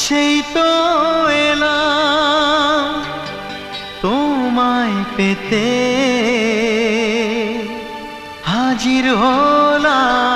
সেই তো এলাম তোমায় পেতে, হাজির হলাম।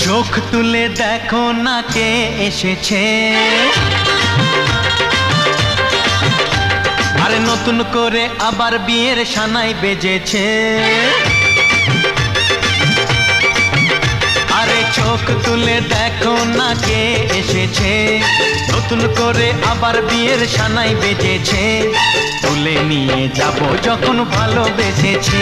চোখ তুলে দেখো না কে এসেছে, আরে নতুন করে আবার বিয়ের সানাই বেজেছে। আরে চোখ তুলে দেখো না কে এসেছে, নতুন করে আবার বিয়ের সানাই বেজেছে। তুলে নিয়ে যাব যখন ভালোবেসেছি,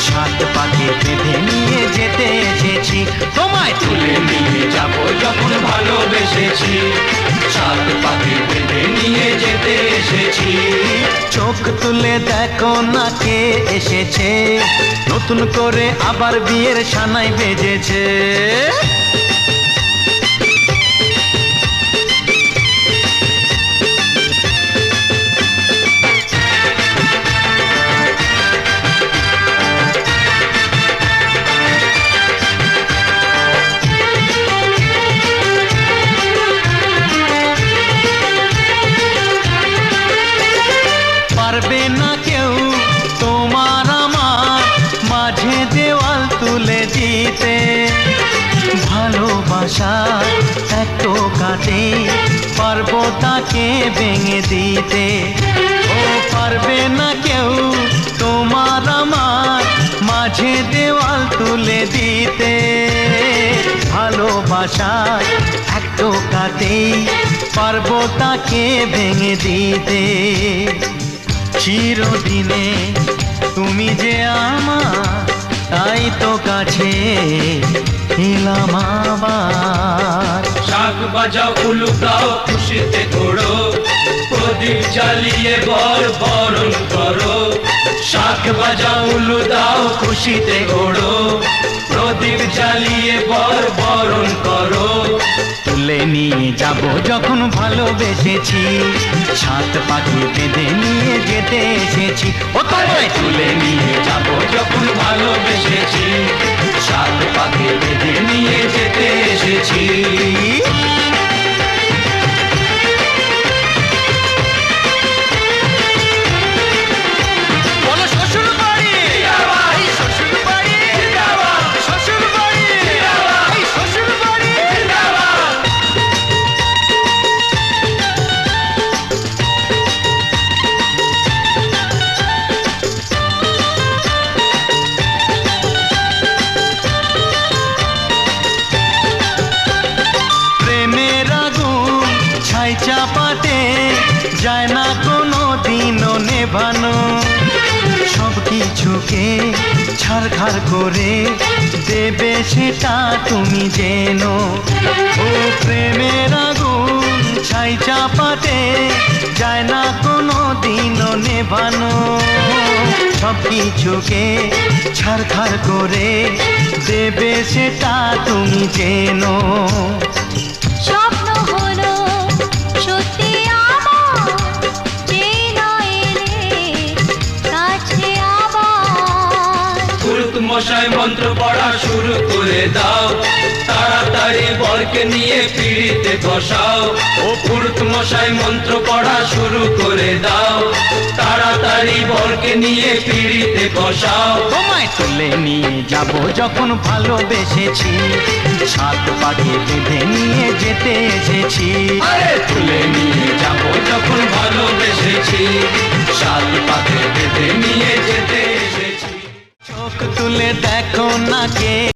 সাত পাকে বেঁধে নিয়ে যেতে এসেছি। তোমায় তুলে নিয়ে যাব যখন ভালোবেসেছি, সাত পাকে বেঁধে নিয়ে যেতে এসেছি। চোখ তুলে দেখো না কে এসেছে, নতুন করে আবার বিয়ের সানাই বেজেছে। পারবে না কেউ তোমার আমার মাঝে দেওয়াল তুলে দিতে, ভালোবাসা এত কাটে পারবো তাকে ভেঙে দিতে। ও পারবে না কেউ তোমার আমার মাঝে দেওয়াল তুলে দিতে, ভালোবাসা এত কাটে পারবো তাকে ভেঙে দিতে। চিরদিনে তুমি যে আমার, তাই তো কাছে এলাম আবার। শাক বাজাও উলুকাও খুশিতে ঘোড়ো, প্রদীপ জ্বালিয়ে বর বরণ করো। শাক বাজাও উলু দাও খুশিতে ঘোড়ো, প্রদীপ জ্বালিয়ে বর বরণ করো। তুলে নিয়ে যাব যখন ভালোবেসেছি, সাত পাখি বেঁধে নিয়ে যেতে এসেছি। ও তোমায় তুলে নিয়ে যাব যখন ভালোবেসেছি, সাত পাখি বেঁধে নিয়ে যেতে এসেছি। চাপাতে যায় না কোনো দিনও নেভানো, সব কিছুকে ছারখার করে দেবে সেটা তুমি জেনো। ও প্রেমের আগুন ছাই চাপাতে যায় না কোনো দিনও নেভানো, সব কিছুকে ছারখার করে দেবে সেটা তুমি জেনো। মশাই মন্ত্র পড়া শুরু করে দাও, তাড়াতাড়ি বরকে নিয়ে পিড়িতে বসাও। ও পুরুত মশাই মন্ত্র পড়া শুরু করে দাও, তাড়াতাড়ি বরকে নিয়ে পিড়িতে বসাও। তোমায় তুলে নিয়ে যাব যখন ভালোবেসেছি, সাত পাখি বেঁধে নিয়ে যেতে এসেছি। আরে তুলে নিয়ে যাব যখন ভালোবেসেছি, সাত পাখি বেঁধে নিয়ে যেতে এসেছি। চোখ তুলে দেখো না কে